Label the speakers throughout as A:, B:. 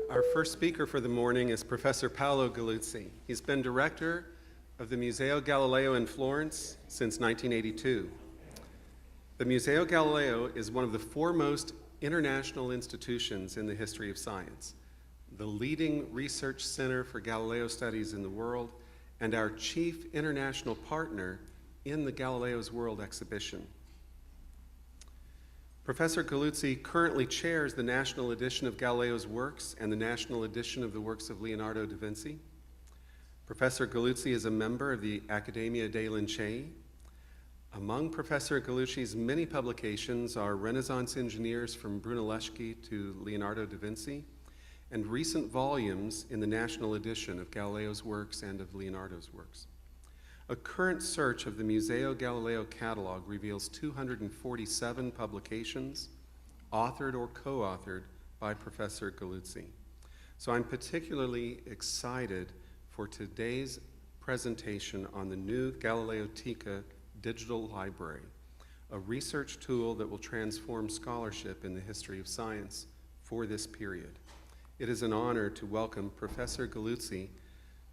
A: Our first speaker for the morning is Professor Paolo Galluzzi. He's been director of the Museo Galileo in Florence since 1982. The Museo Galileo is one of the foremost international institutions in the history of science, the leading research center for Galileo studies in the world, and our chief international partner in the Galileo's World exhibition. Professor Galluzzi currently chairs the National Edition of Galileo's works and the National Edition of the works of Leonardo da Vinci. Professor Galluzzi is a member of the Accademia dei Lincei. Among Professor Galluzzi's many publications are Renaissance Engineers from Brunelleschi to Leonardo da Vinci, and recent volumes in the National Edition of Galileo's works and of Leonardo's works. A current search of the Museo Galileo catalog reveals 247 publications, authored or co-authored by Professor Galluzzi. So I'm particularly excited for today's presentation on the new Galileoteca digital library, a research tool that will transform scholarship in the history of science for this period. It is an honor to welcome Professor Galluzzi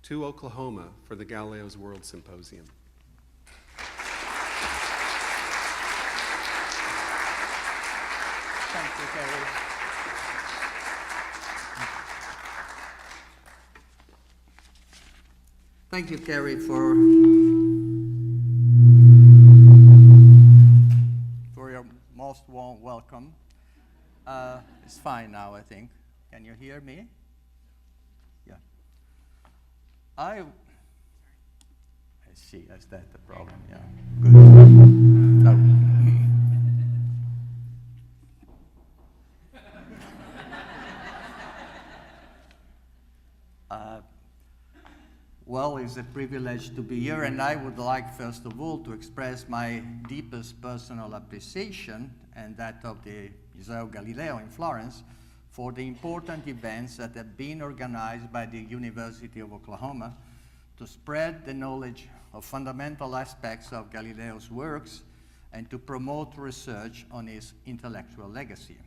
A: to Oklahoma for the Galileo's World Symposium.
B: Thank you, Kerry. Thank you, Kerry, for your most warm welcome. It's fine now, I think. Can you hear me? Yeah. I see. Is that the problem? Yeah. Good. No. Well, it's a privilege to be here, and I would like, first of all, to express my deepest personal appreciation, and that of the Museo Galileo in Florence, for the important events that have been organized by the University of Oklahoma to spread the knowledge of fundamental aspects of Galileo's works and to promote research on his intellectual legacy.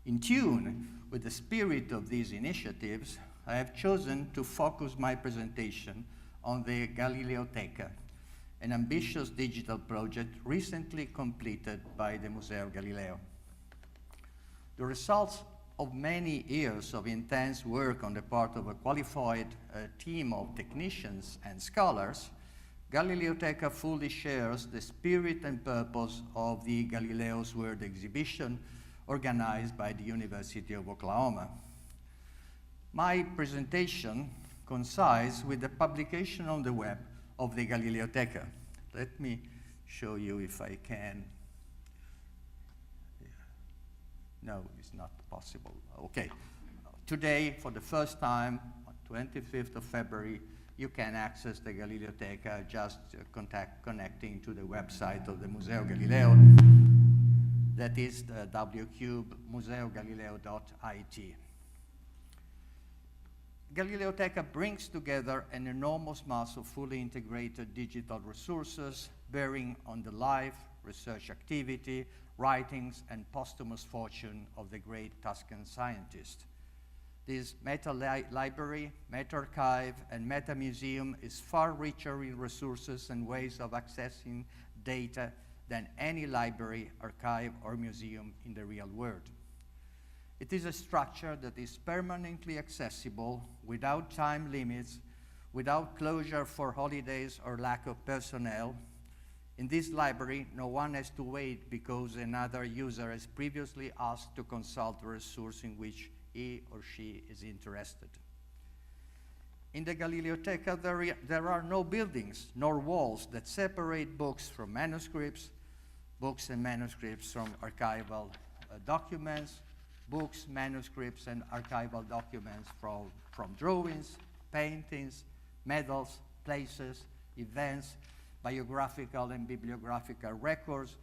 B: In tune with the spirit of these initiatives, I have chosen to focus my presentation on the Galileoteca, an ambitious digital project recently completed by the Museo Galileo. The results of many years of intense work on the part of a qualified team of technicians and scholars, Galileoteca fully shares the spirit and purpose of the Galileo's World exhibition organized by the University of Oklahoma. My presentation coincides with the publication on the web of the Galileoteca. Let me show you if I can. No, it's not possible. Okay. Today, for the first time, on 25th of February, you can access the Galileoteca just connecting to the website of the Museo Galileo. That is the www.museogalileo.it. Galileoteca brings together an enormous mass of fully integrated digital resources bearing on the life, research activity, writings, and posthumous fortune of the great Tuscan scientist. This meta-library, meta-archive, and meta-museum is far richer in resources and ways of accessing data than any library, archive, or museum in the real world. It is a structure that is permanently accessible, without time limits, without closure for holidays or lack of personnel. In this library, no one has to wait because another user has previously asked to consult the resource in which he or she is interested. In the Galileoteca, there are no buildings nor walls that separate books from manuscripts, books and manuscripts from archival documents, books, manuscripts, and archival documents from drawings, paintings, medals, places, events, biographical and bibliographical records,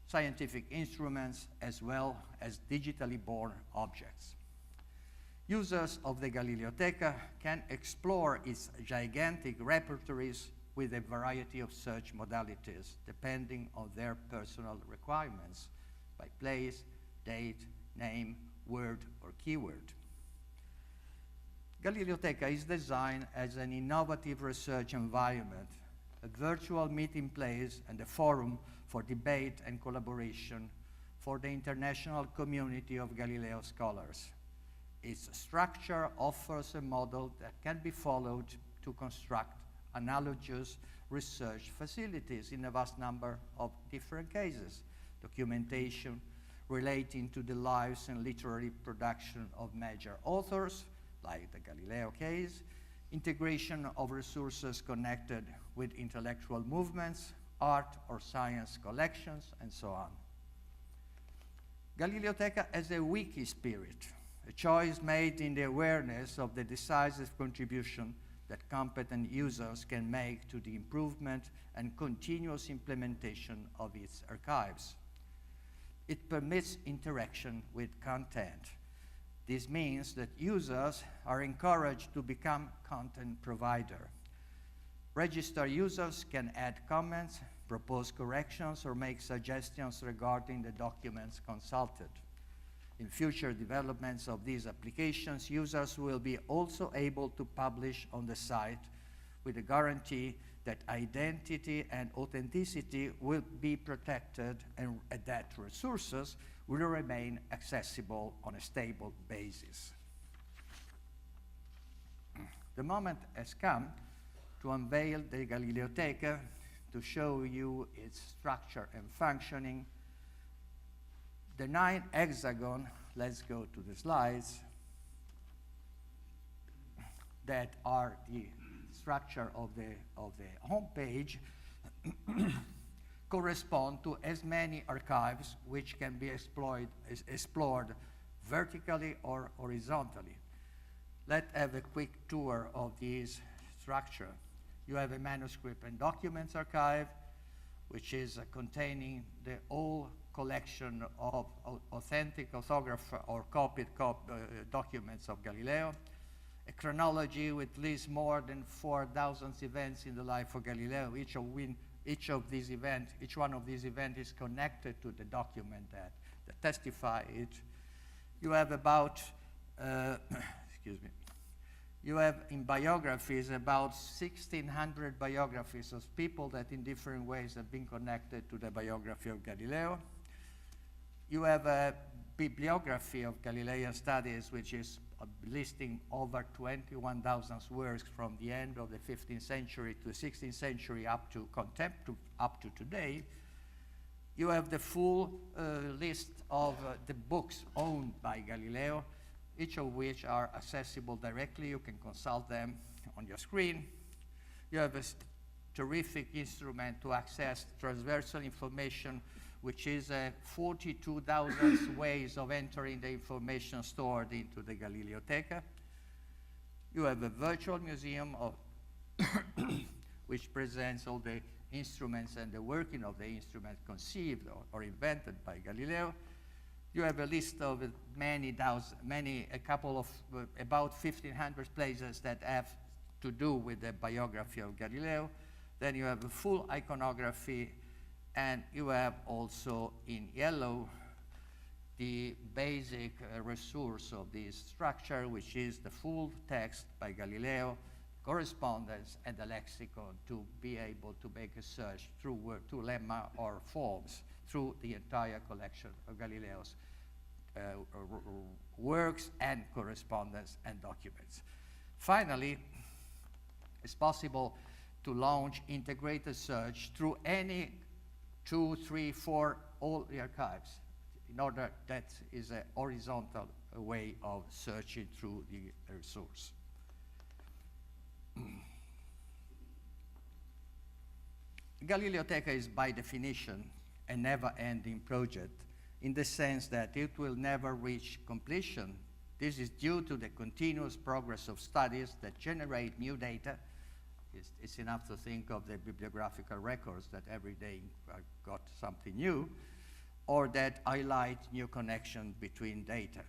B: scientific instruments, as well as digitally born objects. Users of the Galileoteca can explore its gigantic repertories with a variety of search modalities, depending on their personal requirements, by place, date, name, word, or keyword. Galileoteca is designed as an innovative research environment, a virtual meeting place and a forum for debate and collaboration for the international community of Galileo scholars. Its structure offers a model that can be followed to construct analogous research facilities in a vast number of different cases: documentation relating to the lives and literary production of major authors, like the Galileo case, integration of resources connected with intellectual movements, art or science collections, and so on. Galileoteca has a wiki spirit, a choice made in the awareness of the decisive contribution that competent users can make to the improvement and continuous implementation of its archives. It permits interaction with content. This means that users are encouraged to become content provider. Registered users can add comments, propose corrections, or make suggestions regarding the documents consulted. In future developments of these applications, users will be also able to publish on the site with a guarantee that identity and authenticity will be protected and that resources will remain accessible on a stable basis. The moment has come to unveil the Galileoteca, to show you its structure and functioning. The 9 hexagon, let's go to the slides, that are the structure of the home page correspond to as many archives which can be explored vertically or horizontally. Let's have a quick tour of this structure. You have a manuscript and documents archive, which is containing the whole collection of authentic orthograph or copied documents of Galileo, a chronology with at least more than 4,000 events in the life of Galileo. Each one of these events is connected to the document that testify it. You have about, excuse me, you have in biographies about 1,600 biographies of people that in different ways have been connected to the biography of Galileo. You have a bibliography of Galilean studies, which is listing over 21,000 works from the end of the 15th century to the 16th century up to today. You have the full list of the books owned by Galileo, each of which are accessible directly. You can consult them on your screen. You have a terrific instrument to access transversal information, which is 42,000 ways of entering the information stored into the Galileoteca. You have a virtual museum of which presents all the instruments and the working of the instrument conceived or invented by Galileo. You have a list of about 1,500 places that have to do with the biography of Galileo. Then you have a full iconography, and you have also in yellow the basic resource of this structure, which is the full text by Galileo, correspondence, and the lexicon to be able to make a search through lemma or forms through the entire collection of Galileo's works and correspondence and documents. Finally, it's possible to launch integrated search through any 2, 3, 4, all the archives. In order, that is a horizontal way of searching through the resource. Galileoteca is by definition a never-ending project in the sense that it will never reach completion. This is due to the continuous progress of studies that generate new data. It's enough to think of the bibliographical records that every day got something new, or that highlight new connection between data.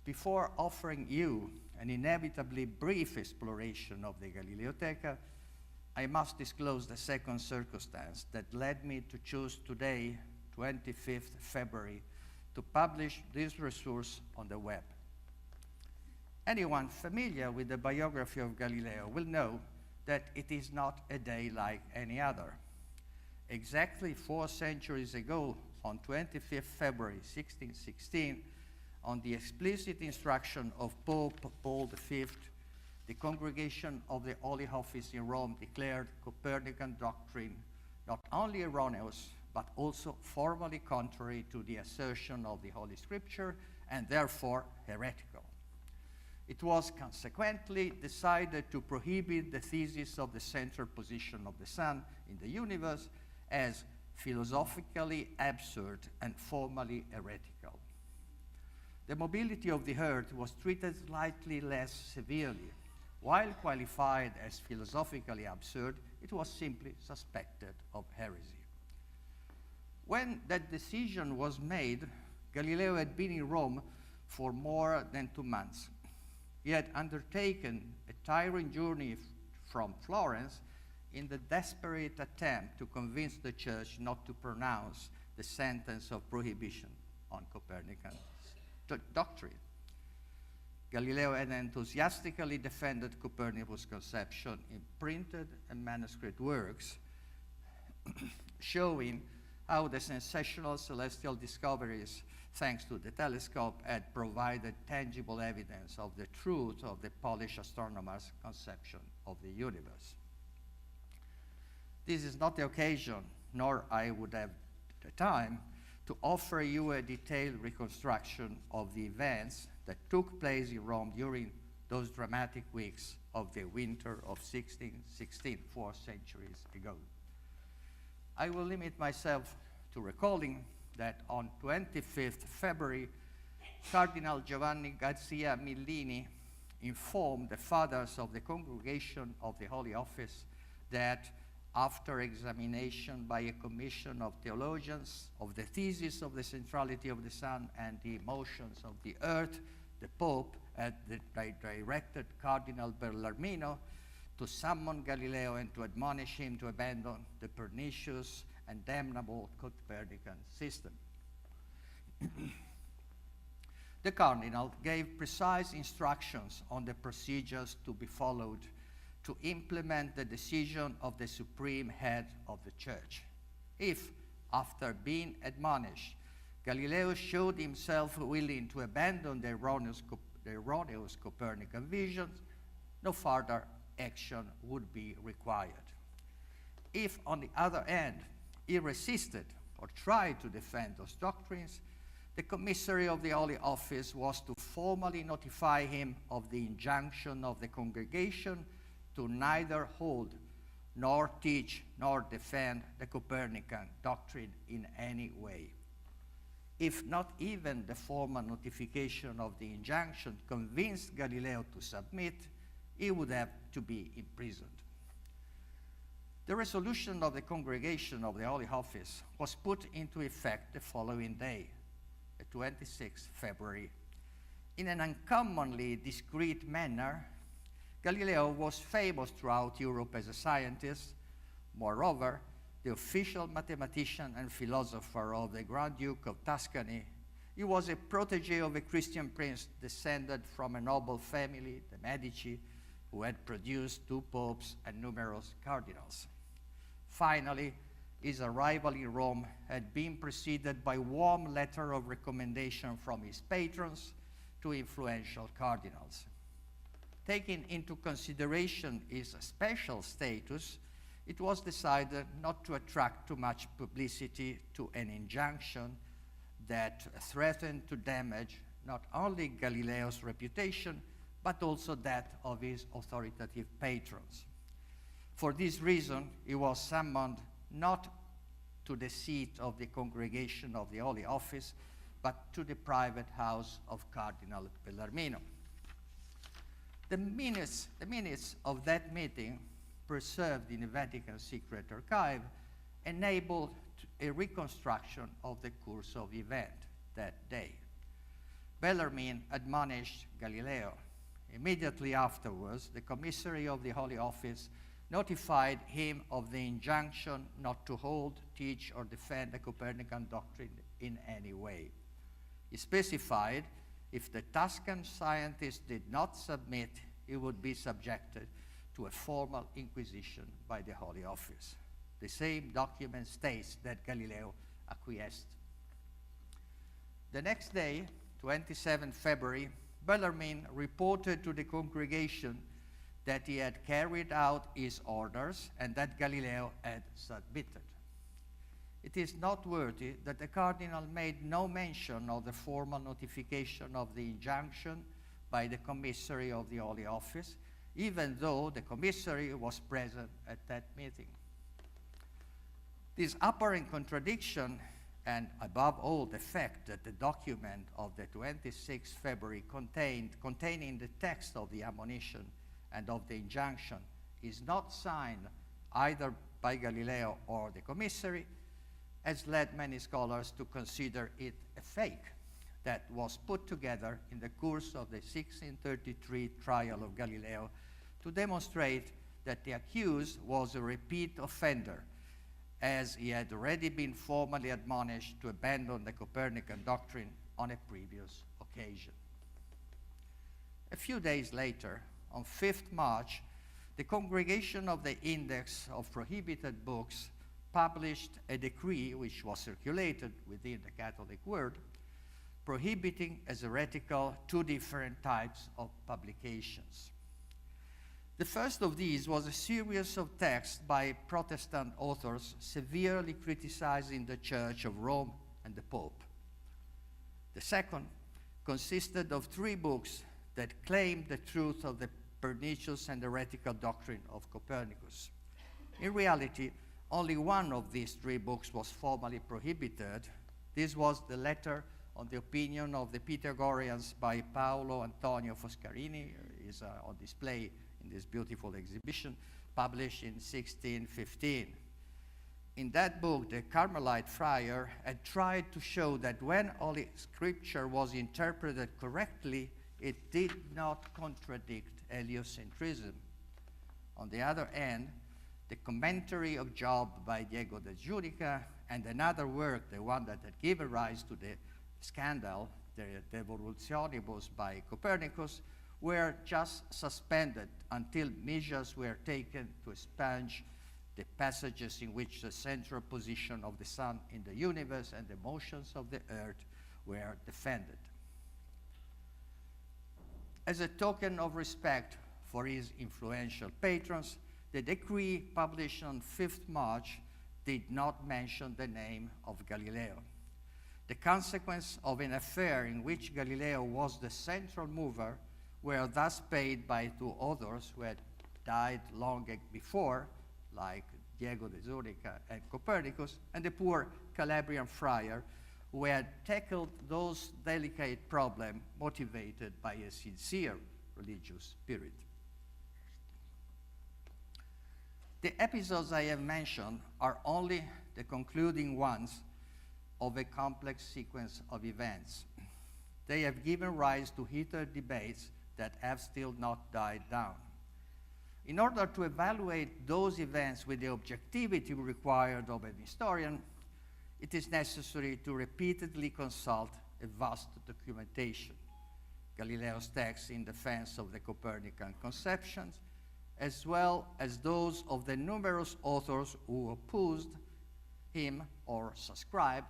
B: Before offering you an inevitably brief exploration of the Galileoteca, I must disclose the second circumstance that led me to choose today, 25th February, to publish this resource on the web. Anyone familiar with the biography of Galileo will know that it is not a day like any other. Exactly 4 centuries ago, on 25th February 1616, on the explicit instruction of Pope Paul V, the Congregation of the Holy Office in Rome declared Copernican doctrine not only erroneous, but also formally contrary to the assertion of the Holy Scripture, and therefore heretical. It was consequently decided to prohibit the thesis of the central position of the Sun in the universe as philosophically absurd and formally heretical. The mobility of the Earth was treated slightly less severely. While qualified as philosophically absurd, it was simply suspected of heresy. When that decision was made, Galileo had been in Rome for more than 2 months. He had undertaken a tiring journey from Florence in the desperate attempt to convince the Church not to pronounce the sentence of prohibition on Copernican doctrine. Galileo had enthusiastically defended Copernicus' conception in printed and manuscript works, showing how the sensational celestial discoveries, thanks to the telescope, had provided tangible evidence of the truth of the Polish astronomer's conception of the universe. This is not the occasion, nor I would have the time, to offer you a detailed reconstruction of the events that took place in Rome during those dramatic weeks of the winter of 1616, 4 centuries ago. I will limit myself to recalling that on 25th February, Cardinal Giovanni Garzia Millini informed the fathers of the Congregation of the Holy Office that after examination by a commission of theologians of the thesis of the centrality of the Sun and the motions of the Earth, the Pope had directed Cardinal Bellarmino to summon Galileo and to admonish him to abandon the pernicious and damnable Copernican system. The Cardinal gave precise instructions on the procedures to be followed to implement the decision of the supreme head of the Church. If, after being admonished, Galileo showed himself willing to abandon the erroneous Copernican visions, no further action would be required. If, on the other hand, he resisted or tried to defend those doctrines, the commissary of the Holy Office was to formally notify him of the injunction of the congregation to neither hold, nor teach, nor defend the Copernican doctrine in any way. If not even the formal notification of the injunction convinced Galileo to submit, he would have to be imprisoned. The resolution of the Congregation of the Holy Office was put into effect the following day, the 26th February. In an uncommonly discreet manner, Galileo was famous throughout Europe as a scientist. Moreover, the official mathematician and philosopher of the Grand Duke of Tuscany, he was a protege of a Christian prince descended from a noble family, the Medici, who had produced 2 popes and numerous cardinals. Finally, his arrival in Rome had been preceded by warm letter of recommendation from his patrons to influential cardinals. Taking into consideration his special status, it was decided not to attract too much publicity to an injunction that threatened to damage not only Galileo's reputation, but also that of his authoritative patrons. For this reason, he was summoned not to the seat of the Congregation of the Holy Office, but to the private house of Cardinal Bellarmino. The minutes of that meeting, preserved in the Vatican Secret Archive, enabled a reconstruction of the course of event that day. Bellarmine admonished Galileo. Immediately afterwards, the commissary of the Holy Office notified him of the injunction not to hold, teach, or defend the Copernican doctrine in any way. He specified if the Tuscan scientist did not submit, he would be subjected to a formal inquisition by the Holy Office. The same document states that Galileo acquiesced. The next day, 27 February, Bellarmine reported to the congregation that he had carried out his orders and that Galileo had submitted. It is noteworthy that the cardinal made no mention of the formal notification of the injunction by the commissary of the Holy Office, even though the commissary was present at that meeting. This apparent contradiction, and above all the fact that the document of the 26th February containing the text of the admonition and of the injunction is not signed either by Galileo or the commissary, has led many scholars to consider it a fake that was put together in the course of the 1633 trial of Galileo to demonstrate that the accused was a repeat offender, as he had already been formally admonished to abandon the Copernican doctrine on a previous occasion. A few days later, on 5th March, the Congregation of the Index of Prohibited Books published a decree which was circulated within the Catholic world, prohibiting as heretical two different types of publications. The first of these was a series of texts by Protestant authors severely criticizing the Church of Rome and the Pope. The second consisted of 3 books that claimed the truth of the pernicious and heretical doctrine of Copernicus. In reality, only one of these 3 books was formally prohibited. This was the letter on the opinion of the Pythagoreans by Paolo Antonio Foscarini, is on display in this beautiful exhibition, published in 1615. In that book, the Carmelite friar had tried to show that when Holy Scripture was interpreted correctly, it did not contradict heliocentrism. On the other hand, the commentary of Job by Diego de Giudica and another work, the one that had given rise to the scandal, the De Evolutionibus by Copernicus, were just suspended until measures were taken to expunge the passages in which the central position of the sun in the universe and the motions of the earth were defended. As a token of respect for his influential patrons, the decree published on 5th March did not mention the name of Galileo. The consequence of an affair in which Galileo was the central mover were thus paid by 2 others who had died long before, like Diego de Giudica and Copernicus, and the poor Calabrian friar who had tackled those delicate problems motivated by a sincere religious spirit. The episodes I have mentioned are only the concluding ones of a complex sequence of events. They have given rise to heated debates that have still not died down. In order to evaluate those events with the objectivity required of an historian, it is necessary to repeatedly consult a vast documentation. Galileo's texts in defense of the Copernican conceptions, as well as those of the numerous authors who opposed him or subscribed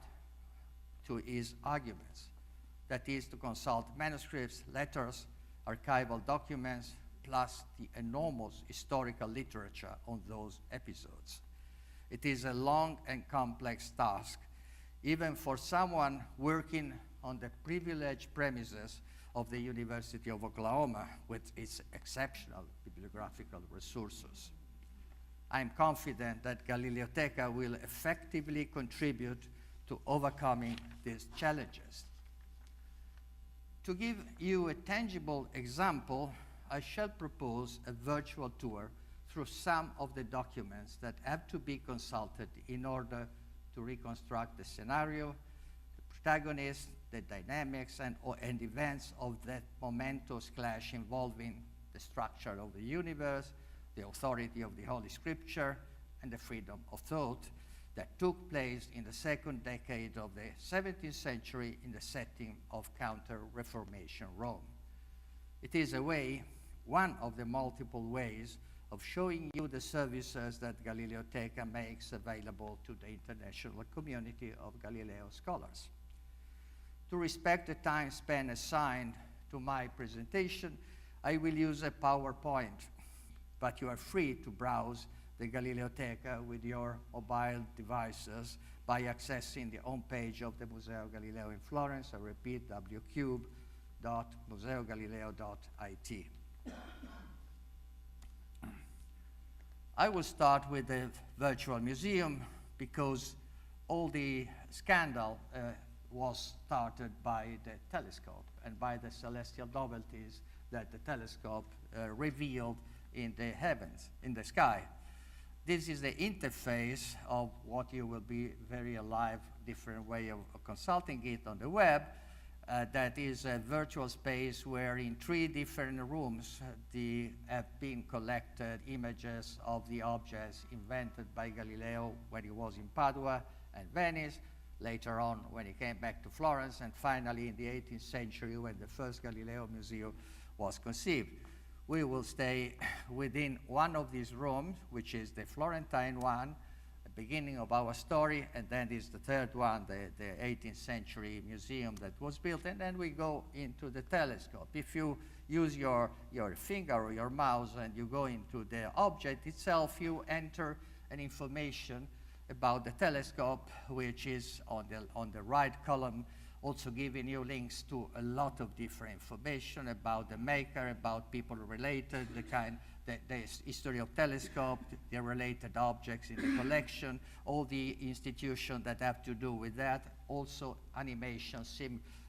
B: to his arguments. That is, to consult manuscripts, letters, archival documents, plus the enormous historical literature on those episodes. It is a long and complex task, even for someone working on the privileged premises of the University of Oklahoma with its exceptional bibliographical resources. I am confident that Galileoteca will effectively contribute to overcoming these challenges. To give you a tangible example, I shall propose a virtual tour through some of the documents that have to be consulted in order to reconstruct the scenario, the protagonist, the dynamics, and events of that momentous clash involving the structure of the universe, the authority of the Holy Scripture, and the freedom of thought, that took place in the second decade of the 17th century in the setting of Counter-Reformation Rome. It is a way, one of the multiple ways, of showing you the services that Galileoteca makes available to the international community of Galileo scholars. To respect the time span assigned to my presentation, I will use a PowerPoint, but you are free to browse the Galileoteca with your mobile devices by accessing the homepage of the Museo Galileo in Florence. I repeat, www.museogalileo.it. I will start with the virtual museum because all the scandal was started by the telescope and by the celestial novelties that the telescope revealed in the heavens, in the sky. This is the interface of what you will be very alive, different way of consulting it on the web. That is a virtual space where in 3 different rooms have been collected images of the objects invented by Galileo when he was in Padua and Venice, later on when he came back to Florence, and finally in the 18th century when the first Galileo Museum was conceived. We will stay within one of these rooms, which is the Florentine one, beginning of our story, and then is the third one, the 18th century museum that was built, and then we go into the telescope. If you use your finger or your mouse and you go into the object itself, you enter an information about the telescope, which is on the right column, also giving you links to a lot of different information about the maker, about people related, the history of telescope, the related objects in the collection, all the institutions that have to do with that, also animation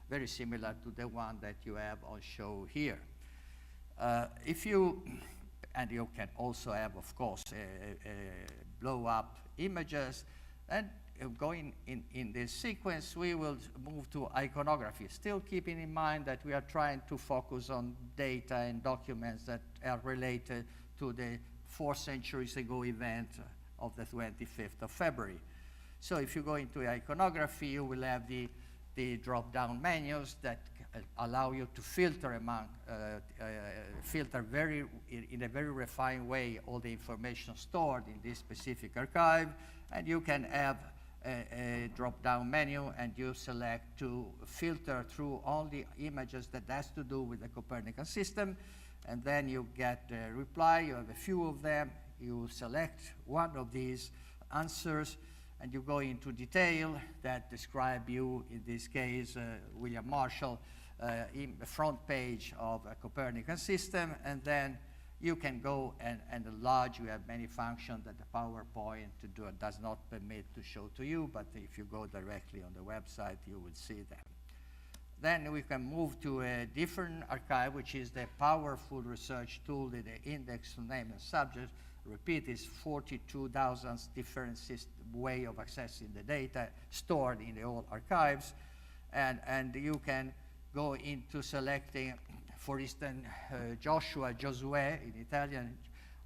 B: very similar to the one that you have on show here. And you can also have, of course, blow up images, and going in this sequence, we will move to iconography, still keeping in mind that we are trying to focus on data and documents that are related to the 4 centuries ago event of the 25th of February. So if you go into iconography, you will have the drop-down menus that allow you to filter in a very refined way all the information stored in this specific archive, and you can have a drop-down menu, and you select to filter through all the images that has to do with the Copernican system, and then you get a reply. You have a few of them. You select one of these answers, and you go into detail that describe you, in this case, William Marshall, in the front page of a Copernican system, and then you can go and enlarge. You have many functions that the PowerPoint does not permit to show to you, but if you go directly on the website, you will see them. Then we can move to a different archive, which is the powerful research tool, the index of name and subject. Repeat, is 42,000 different way of accessing the data stored in the old archives. And you can go into selecting, for instance, Josué in Italian,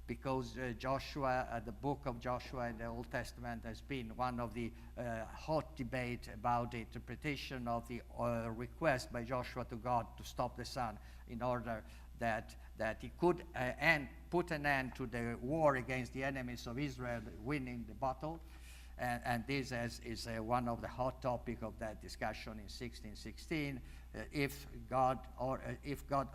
B: because Joshua, the book of Joshua in the Old Testament has been one of the hot debate about the interpretation of the request by Joshua to God to stop the sun in order that he could put an end to the war against the enemies of Israel, winning the battle. And this is one of the hot topic of that discussion in 1616. If God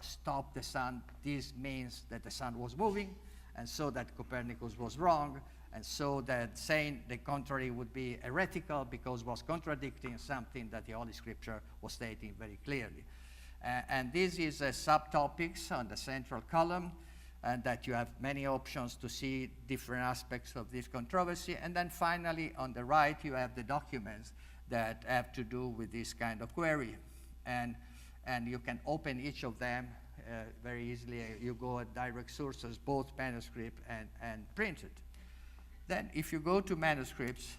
B: stopped the sun, this means that the sun was moving, and so that Copernicus was wrong, and so that saying the contrary would be heretical because was contradicting something that the Holy Scripture was stating very clearly. And this is subtopics on the central column, and that you have many options to see different aspects of this controversy. And then finally, on the right, you have the documents that have to do with this kind of query. And you can open each of them very easily. You go at direct sources, both manuscript and printed. Then if you go to manuscripts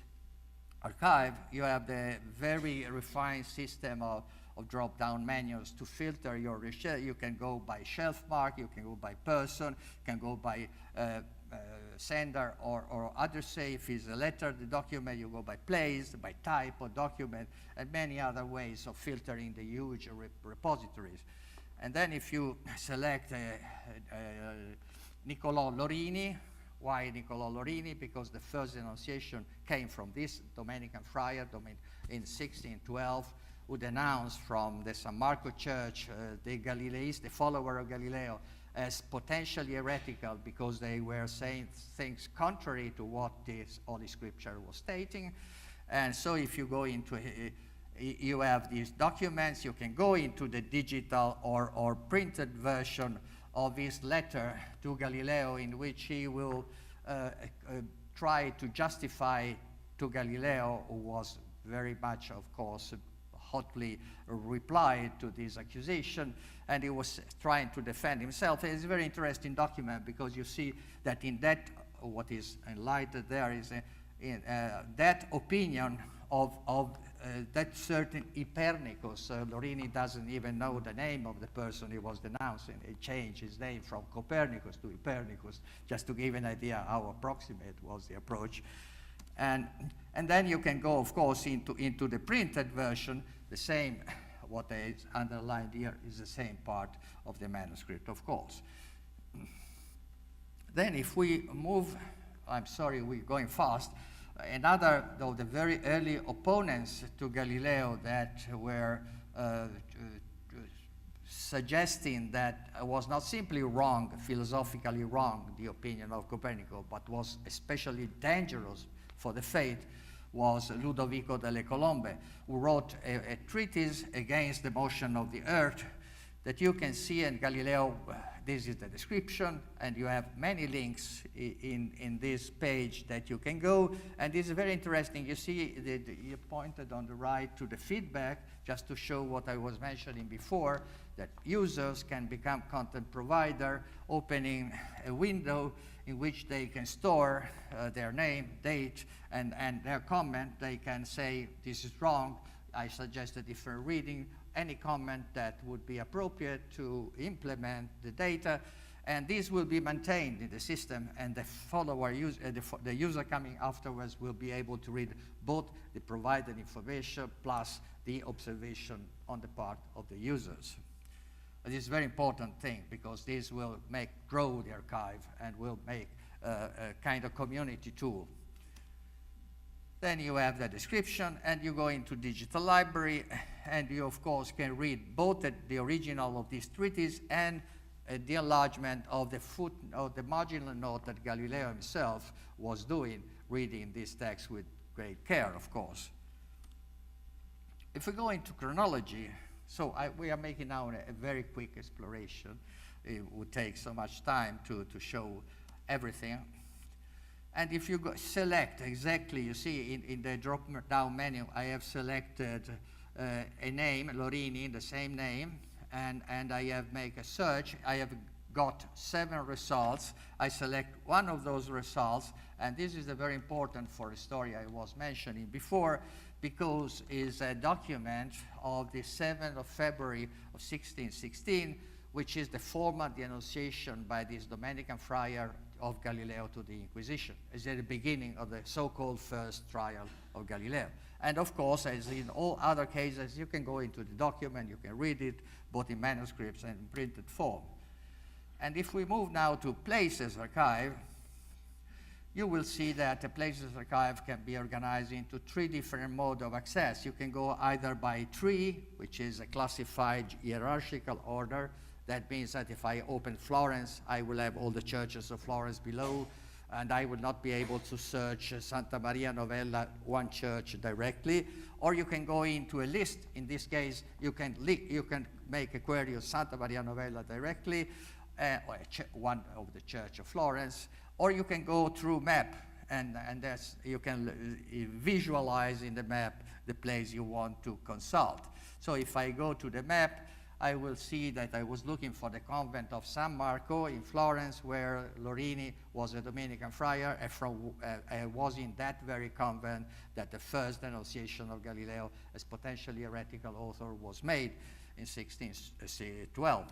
B: archive, you have the very refined system of of drop-down menus to filter your research. You can go by shelf mark, you can go by person, you can go by sender or other say. If it's a letter, the document, you go by place, by type of document, and many other ways of filtering the huge repositories. And then if you select Niccolò Lorini, why Niccolò Lorini? Because the first denunciation came from this Dominican friar in 1612, who denounced from the San Marco Church the Galileans, the follower of Galileo, as potentially heretical because they were saying things contrary to what this Holy Scripture was stating. And so if you go into, you have these documents, you can go into the digital or printed version of his letter to Galileo, in which he will try to justify to Galileo, who was very much, of course, hotly replied to this accusation, and he was trying to defend himself. It's a very interesting document because you see that in that, what is enlightened there is that opinion of that certain Hypernicus. Lorini doesn't even know the name of the person he was denouncing. He changed his name from Copernicus to Hypernicus, just to give an idea how approximate was the approach. And then you can go, of course, into the printed version. The same, what is underlined here is the same part of the manuscript, of course. Then if we move, I'm sorry, we're going fast. Another of the very early opponents to Galileo that were suggesting that was not simply wrong, philosophically wrong, the opinion of Copernicus, but was especially dangerous for the faith, was Ludovico delle Colombe, who wrote a treatise against the motion of the earth that you can see in Galileo. This is the description, and you have many links in this page that you can go, and this is very interesting. You see, you pointed on the right to the feedback, just to show what I was mentioning before, that users can become content provider, opening a window in which they can store their name, date, and their comment. They can say, this is wrong, I suggest a different reading, any comment that would be appropriate to implement the data, and this will be maintained in the system, and the follower the user coming afterwards will be able to read both the provided information plus the observation on the part of the users. This is a very important thing because this will grow the archive and will make a kind of community tool. Then you have the description, and you go into digital library, and you, of course, can read both the original of this treatise and the enlargement of the marginal note that Galileo himself was doing, reading this text with great care, of course. If we go into chronology, so we are making now a very quick exploration. It would take so much time to show everything. And if you select exactly, you see in the drop-down menu, I have selected a name, Lorini, the same name, and I have made a search. I have got 7 results. I select one of those results, and this is very important for the story I was mentioning before, because it's a document of the 7th of February of 1616, which is the formal denunciation by this Dominican friar of Galileo to the Inquisition. It's at the beginning of the so-called first trial of Galileo. And of course, as in all other cases, you can go into the document, you can read it, both in manuscripts and in printed form. And if we move now to Places Archive, you will see that the Places Archive can be organized into 3 different modes of access. You can go either by tree, which is a classified hierarchical order. That means that if I open Florence, I will have all the churches of Florence below, and I will not be able to search Santa Maria Novella, one church directly. Or you can go into a list. In this case, you can make a query of Santa Maria Novella directly, or one of the Church of Florence. Or you can go through map, and you can visualize in the map the place you want to consult. So if I go to the map, I will see that I was looking for the convent of San Marco in Florence, where Lorini was a Dominican friar, and was in that very convent that the first denunciation of Galileo as potentially heretical author was made in 1612.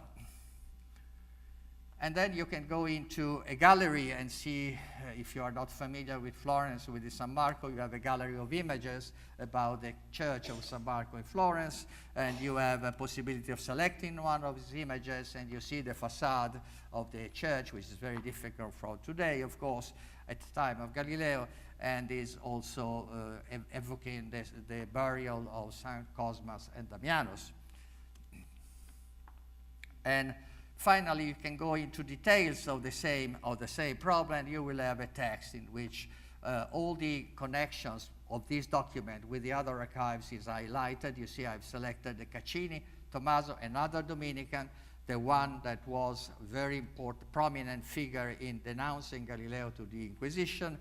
B: And then you can go into a gallery and see, if you are not familiar with Florence, with the San Marco, you have a gallery of images about the church of San Marco in Florence, and you have a possibility of selecting one of these images, and you see the facade of the church, which is very difficult from today, of course, at the time of Galileo, and is also evoking the burial of Saint Cosmas and Damianus. And finally, you can go into details of the same problem. You will have a text in which all the connections of this document with the other archives is highlighted. You see I've selected the Caccini, Tommaso, another Dominican, the one that was very important, prominent figure in denouncing Galileo to the Inquisition.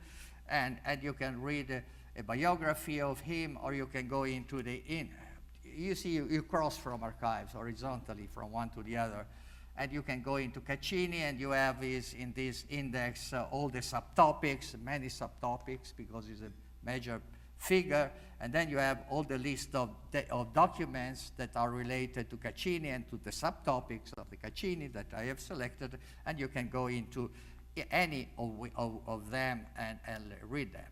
B: And you can read a biography of him, or you can go into you see, you cross from archives horizontally from one to the other. And you can go into Caccini, and you have in this index all the subtopics, many subtopics, because he's a major figure. And then you have all the list of documents that are related to Caccini and to the subtopics of the Caccini that I have selected. And you can go into any of them and read them.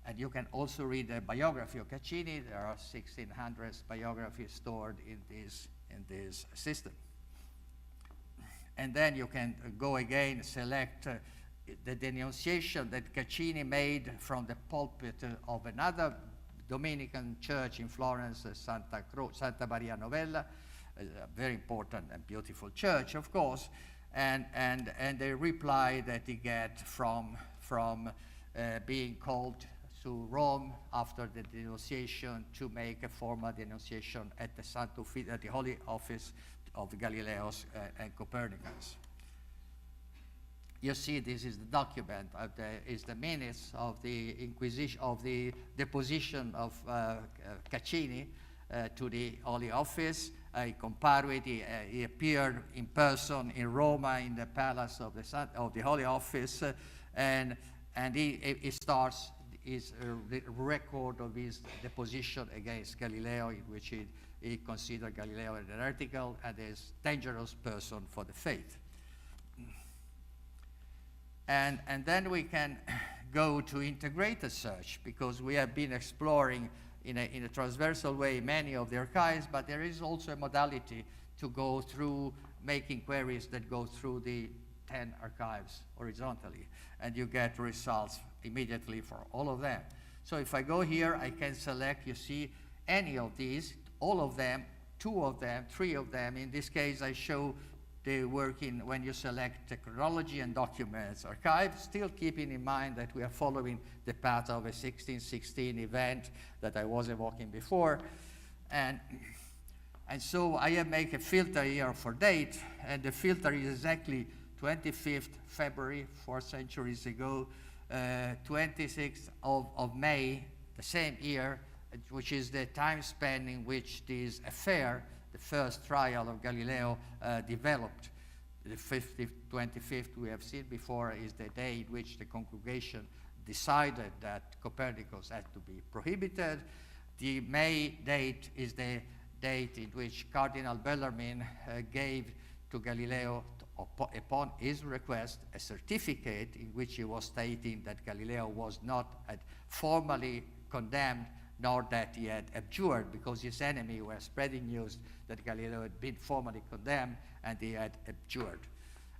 B: And you can also read the biography of Caccini. There are 1,600 biographies stored in this system. And then you can go again, select the denunciation that Caccini made from the pulpit of another Dominican church in Florence, Santa Maria Novella, a very important and beautiful church, of course, and the reply that he get from being called to Rome after the denunciation to make a formal denunciation at the Holy Office of Galileo's and Copernicus. You see, this is the document, is the minutes of the Inquisition, of the deposition of Caccini to the Holy Office. I compare it. He appeared in person in Roma in the palace of the Holy Office, and he starts his record of his deposition against Galileo, in which he considered Galileo an heretical and a dangerous person for the faith. And then we can go to integrated search, because we have been exploring in a transversal way many of the archives, but there is also a modality to go through making queries that go through the 10 archives horizontally, and you get results immediately for all of them. So if I go here, I can select, you see, any of these, all of them, 2 of them, 3 of them. In this case, I show the working when you select the chronology and documents archive, still keeping in mind that we are following the path of a 1616 event that I was evoking before. And so I have made a filter here for date, and the filter is exactly 25th February, 4 centuries ago, 26th of May, the same year, which is the time span in which this affair, the first trial of Galileo, developed. The 25th we have seen before is the day in which the congregation decided that Copernicus had to be prohibited. The May date is the date in which Cardinal Bellarmine gave to Galileo, upon his request, a certificate in which he was stating that Galileo was not formally condemned, nor that he had abjured, because his enemy were spreading news that Galileo had been formally condemned and he had abjured.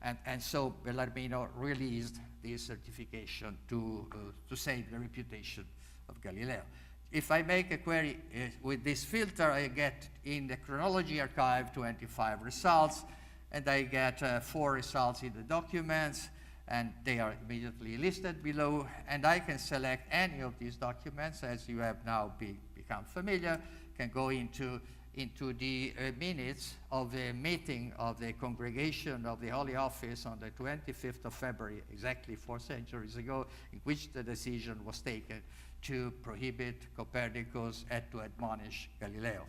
B: And so Bellarmino released this certification to save the reputation of Galileo. If I make a query with this filter, I get in the chronology archive 25 results, and I get 4 results in the documents, and they are immediately listed below, and I can select any of these documents, as you have now become familiar, can go into the minutes of the meeting of the congregation of the Holy Office on the 25th of February, exactly 4 centuries ago, in which the decision was taken to prohibit Copernicus and to admonish Galileo.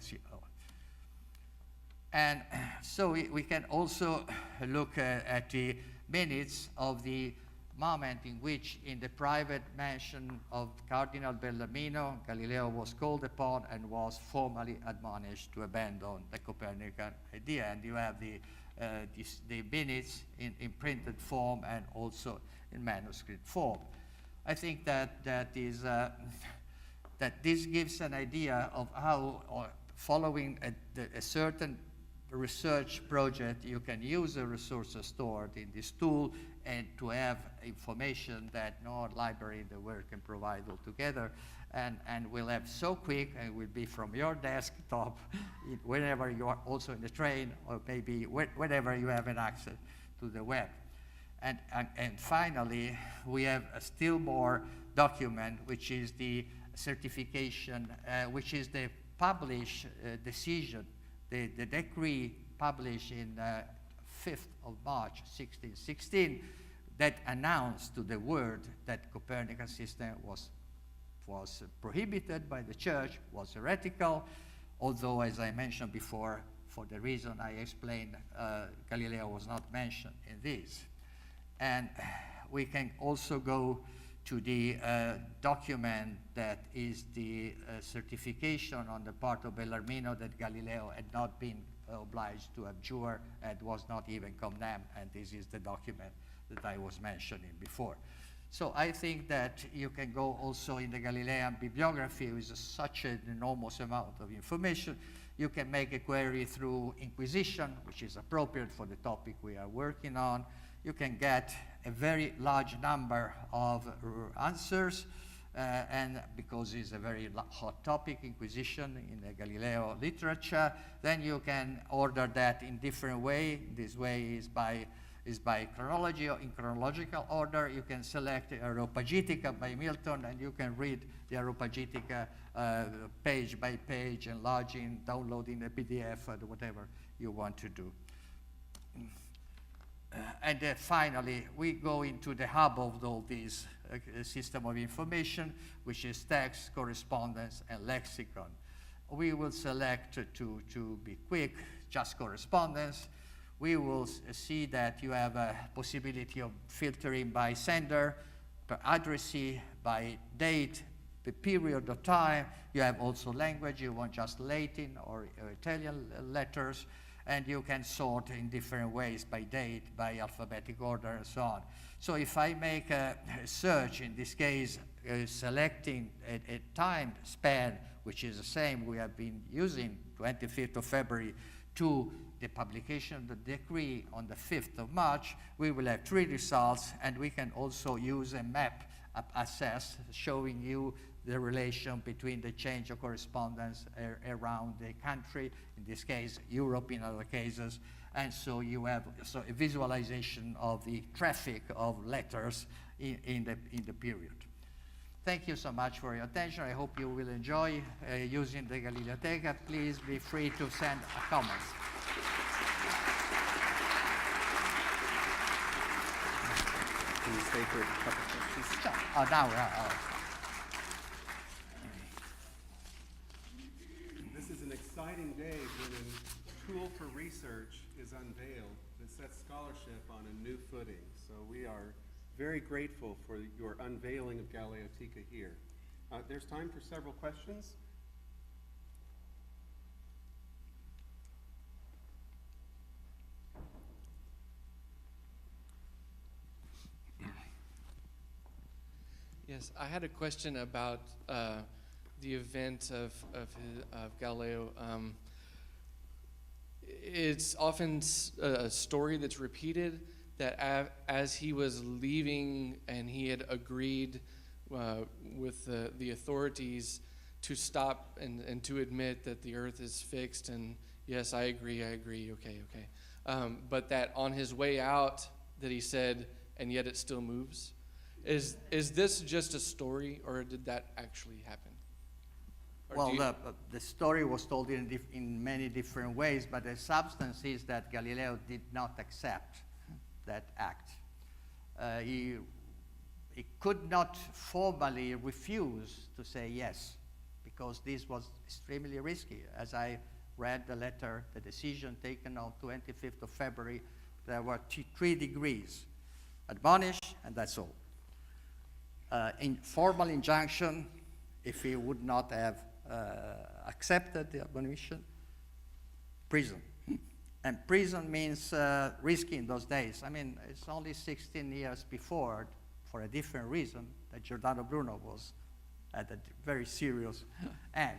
B: And so we can also look at the minutes of the moment in which, in the private mansion of Cardinal Bellarmino, Galileo was called upon and was formally admonished to abandon the Copernican idea. And you have the minutes in printed form and also in manuscript form. I think that this gives an idea of how, following a certain research project, you can use the resources stored in this tool and to have information that no library in the world can provide altogether. And we'll have so quick, and will be from your desktop whenever you are also in the train, or maybe whenever you have an access to the web. And finally, we have a still more document, which is the certification, which is the published decision, the decree published in 5th of March 1616 that announced to the world that Copernican system was prohibited by the church, was heretical, although, as I mentioned before, for the reason I explained, Galileo was not mentioned in this. And we can also go to the document that is the certification on the part of Bellarmino that Galileo had not been obliged to abjure and was not even condemned, and this is the document that I was mentioning before. So I think that you can go also in the Galilean bibliography with such an enormous amount of information. You can make a query through Inquisition, which is appropriate for the topic we are working on. You can get a very large number of answers, and because it's a very hot topic, Inquisition in the Galileo literature, then you can order that in different way. This way is by chronology, or in chronological order. You can select Areopagitica by Milton, and you can read the Areopagitica page by page, enlarging, downloading a PDF, or whatever you want to do. And finally, we go into the hub of all these system of information, which is text, correspondence, and lexicon. We will select, to be quick, just correspondence. We will see that you have a possibility of filtering by sender, per addressee, by date, the period of time. You have also language. You want just Latin or Italian letters. And you can sort in different ways, by date, by alphabetic order, and so on. So if I make a search, in this case, selecting a time span, which is the same we have been using, 25th of February, to the publication of the decree on the 5th of March, we will have 3 results, and we can also use a map assess showing you the relation between the change of correspondence around the country, in this case, Europe in other cases, and so you have a visualization of the traffic of letters in the period. Thank you so much for your attention. I hope you will enjoy using the Galileoteca. Please be free to send comments.
A: Can you stay for a couple questions?
B: Sure. Oh, now.
A: This is an exciting day when a tool for research is unveiled that sets scholarship on a new footing. So we are very grateful for your unveiling of Galeoteca here. There's time for several questions.
C: Yes, I had a question about the event of Galileo. It's often a story that's repeated that as he was leaving and he had agreed with the authorities to stop and to admit that the earth is fixed, and yes, I agree, okay. But that on his way out that he said, and yet it still moves. Is this just a story, or did that actually happen?
B: Well, the story was told in many different ways, but the substance is that Galileo did not accept that act. He could not formally refuse to say yes, because this was extremely risky. As I read the letter, the decision taken on 25th of February, there were 3 degrees. Admonish, and that's all. In formal injunction, if he would not have accepted the admonition, prison. And prison means risky in those days. I mean, it's only 16 years before, for a different reason, that Giordano Bruno was at a very serious end.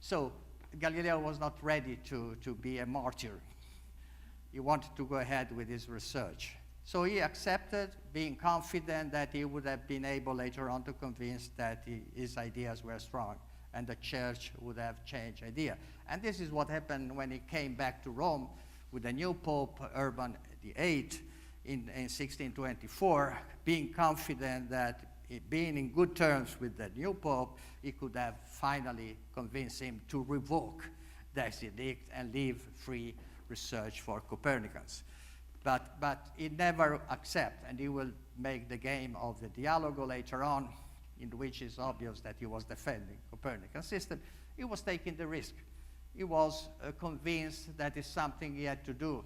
B: So Galileo was not ready to be a martyr. He wanted to go ahead with his research. So he accepted, being confident that he would have been able later on to convince that his ideas were strong and the church would have changed idea. And this is what happened when he came back to Rome with the new Pope, Urban VIII, in 1624, being confident that being in good terms with the new Pope, he could have finally convinced him to revoke this edict and leave free research for Copernicus. But he never accepted, and he will make the game of the dialogo later on, in which it's obvious that he was defending Copernicus system. He was taking the risk. He was convinced that it's something he had to do,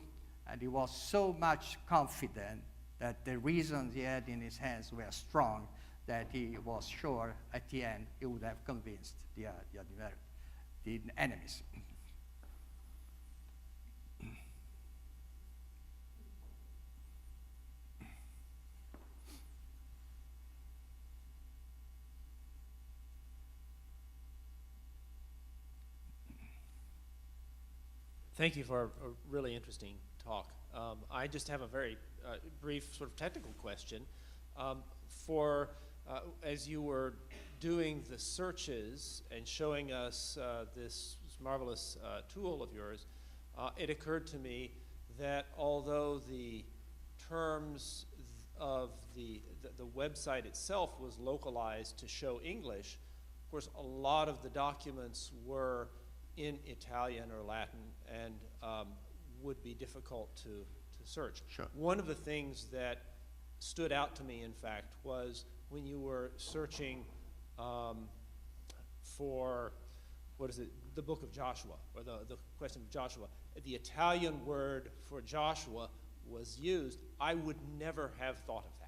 B: and he was so much confident that the reasons he had in his hands were strong that he was sure at the end he would have convinced the enemies.
D: Thank you for a really interesting talk. I just have a very brief sort of technical question. As you were doing the searches and showing us this marvelous tool of yours, it occurred to me that although the terms of the website itself was localized to show English, of course a lot of the documents were in Italian or Latin and would be difficult to search.
B: Sure.
D: One of the things that stood out to me, in fact, was when you were searching for, the book of Joshua, or the question of Joshua. The Italian word for Joshua was used. I would never have thought of that.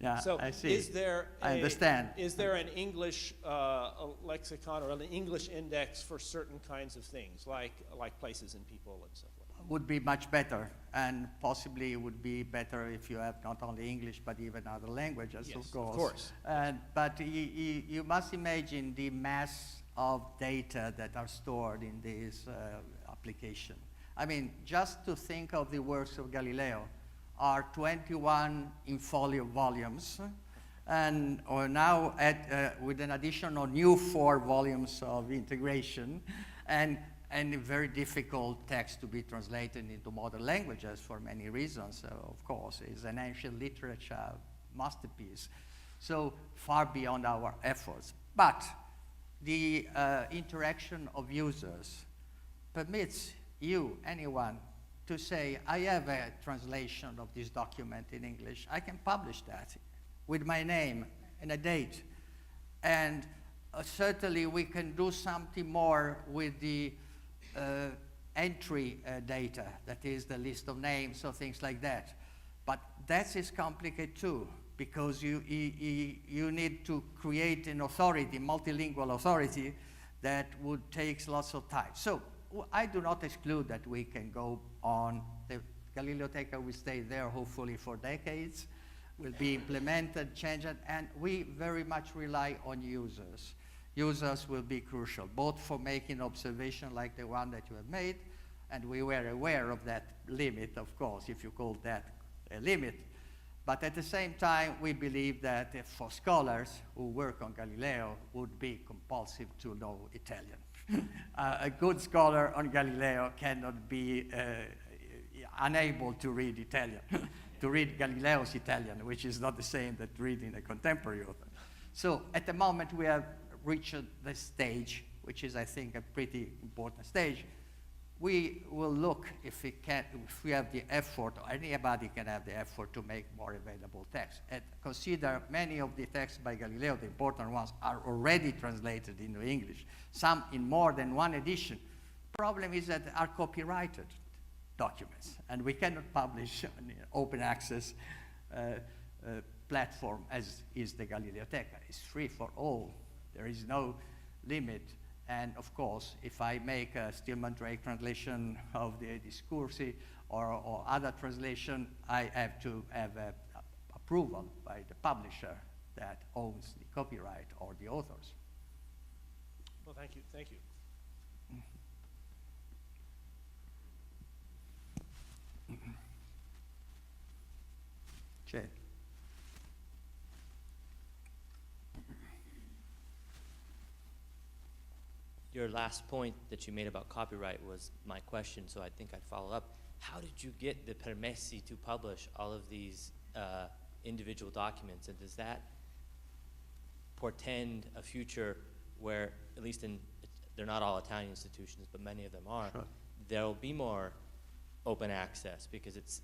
B: Yeah,
D: So
B: I see. I understand.
D: Is there an English lexicon or an English index for certain kinds of things, like places and people and so forth?
B: Would be much better, and possibly it would be better if you have not only English but even other languages,
D: Yes,
B: of course.
D: of course.
B: But you must imagine the mass of data that are stored in this application. I mean, just to think of the works of Galileo are 21 in-folio volumes, and or now with an additional new 4 volumes of integration, and a very difficult text to be translated into modern languages for many reasons, of course. It's an ancient literature masterpiece, so far beyond our efforts. But the interaction of users permits you, anyone, to say, I have a translation of this document in English. I can publish that with my name and a date. And certainly we can do something more with the entry data, that is the list of names or things like that. But that is complicated too, because you need to create an authority, multilingual authority, that would take lots of time. So I do not exclude that we can go on. The Galileoteca will stay there hopefully for decades, will be implemented, changed, and we very much rely on users. Users will be crucial, both for making observation like the one that you have made, and we were aware of that limit, of course, if you call that a limit. But at the same time, we believe that for scholars who work on Galileo would be compulsive to know Italian. A good scholar on Galileo cannot be unable to read Italian, to read Galileo's Italian, which is not the same that reading a contemporary author. So at the moment we have reached the stage, which is, I think, a pretty important stage. We will look if we have the effort, or anybody can have the effort to make more available text. And consider many of the texts by Galileo, the important ones, are already translated into English, some in more than one edition. Problem is that are copyrighted documents, and we cannot publish on an open access platform as is the Galileoteca. It's free for all. There is no limit. And of course, if I make a Stillman Drake translation of the Discorsi or other translation, I have to have approval by the publisher that owns the copyright or the authors.
D: Well, thank you. Thank you.
B: C'è.
E: Your last point that you made about copyright was my question, so I think I'd follow up. How did you get the permessi to publish all of these individual documents, and does that portend a future where, at least they're not all Italian institutions, but many of them are,
B: Sure.
E: there'll be more open access? Because it's,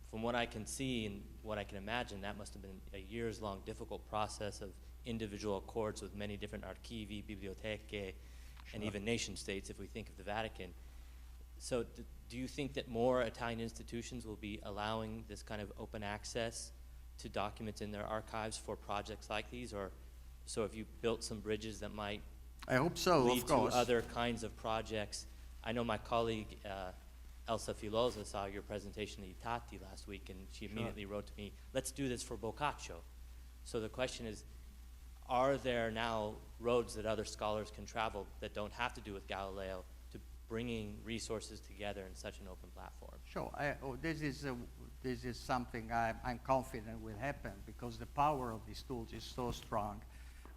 E: from what I can see and what I can imagine, that must have been a years-long difficult process of individual accords with many different archivi, biblioteche, and even nation states, if we think of the Vatican. So do you think that more Italian institutions will be allowing this kind of open access to documents in their archives for projects like these? Or so have you built some bridges that might
B: I hope so,
E: lead
B: of course.
E: to other kinds of projects? I know my colleague, Elsa Filosa, saw your presentation at Itati last week, and she immediately wrote to me, let's do this for Boccaccio. So the question is, are there now roads that other scholars can travel that don't have to do with Galileo to bringing resources together in such an open platform?
B: Sure. This is something I'm confident will happen, because the power of these tools is so strong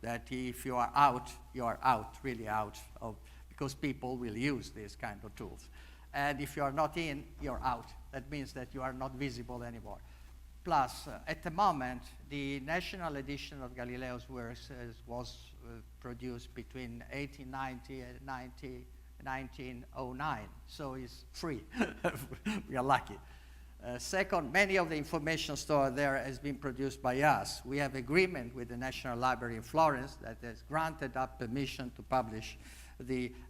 B: that if you are out, really out, because people will use these kind of tools. And if you are not in, you're out. That means that you are not visible anymore. Plus, at the moment, the national edition of Galileo's works was produced between 1890 and 1909, so it's free. We are lucky. Second, many of the information stored there has been produced by us. We have agreement with the National Library in Florence that has granted us permission to publish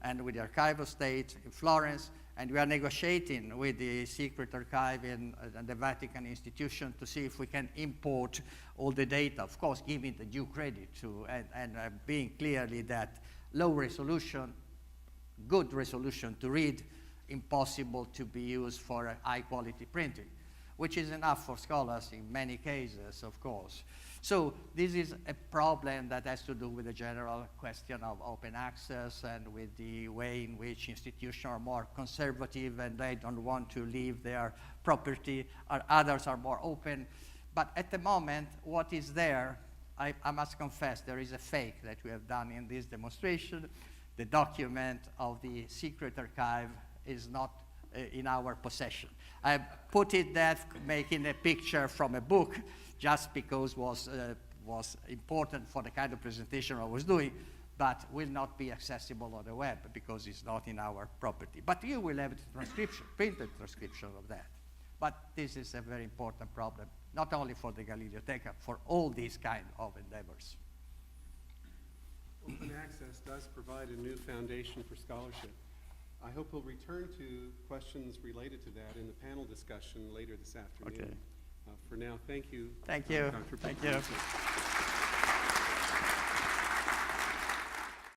B: and with the Archive of State in Florence, and we are negotiating with the Secret Archive and the Vatican Institution to see if we can import all the data, of course, giving the due credit to, and being clearly that low resolution, good resolution to read, impossible to be used for high quality printing, which is enough for scholars in many cases, of course. So this is a problem that has to do with the general question of open access and with the way in which institutions are more conservative and they don't want to leave their property, or others are more open. But at the moment, what is there, I must confess, there is a fake that we have done in this demonstration. The document of the Secret Archive is not in our possession. I put it there, making a picture from a book, just because was important for the kind of presentation I was doing, but will not be accessible on the web because it's not in our property. But you will have the transcription, printed transcription of that. But this is a very important problem, not only for the Galileoteca, for all these kind of endeavors.
A: Open access does provide a new foundation for scholarship. I hope we'll return to questions related to that in the panel discussion later this afternoon.
B: Okay.
A: For now, thank you.
B: Thank you.
A: Dr.
B: Thank
A: Pizzi.
B: you.